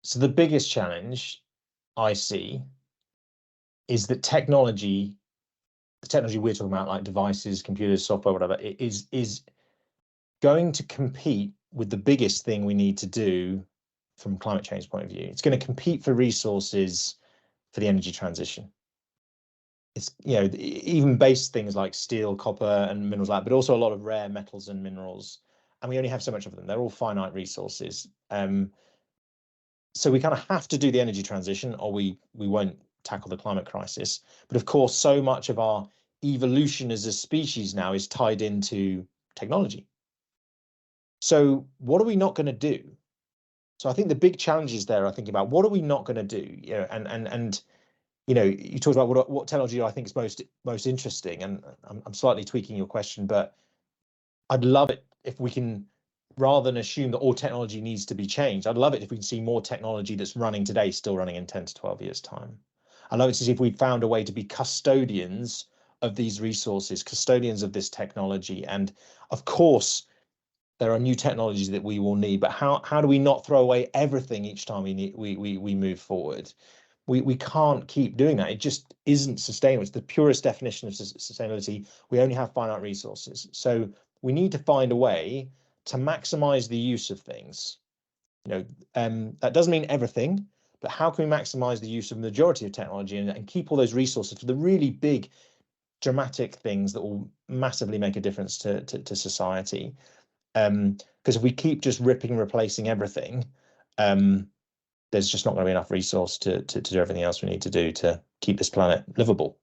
So the biggest challenge I see is that technology, the technology we're talking about, like devices, computers, software, whatever, is going to compete with the biggest thing we need to do from a climate change point of view. It's going to compete for resources for the energy transition. It's, even base things like steel, copper, and minerals like, but also a lot of rare metals and minerals. And we only have so much of them. They're all finite resources. So we kind of have to do the energy transition, or we won't tackle the climate crisis. But of course, so much of our evolution as a species now is tied into technology. So what are we not going to do? So I think the big challenges there are thinking about what are we not going to do? And you talked about what technology I think is most interesting, and I'm slightly tweaking your question, but I'd love it if we can, rather than assume that all technology needs to be changed, I'd love it if we can see more technology that's running today still running in 10 to 12 years' time. I'd love it to see if we found a way to be custodians of these resources, custodians of this technology. And of course, there are new technologies that we will need, but how do we not throw away everything each time we move forward? We can't keep doing that. It just isn't sustainable. It's the purest definition of sustainability. We only have finite resources. So we need to find a way to maximize the use of things. That doesn't mean everything, but how can we maximize the use of the majority of technology and keep all those resources for the really big, dramatic things that will massively make a difference to society? Because if we keep just ripping and replacing everything, there's just not going to be enough resource to do everything else we need to do to keep this planet livable.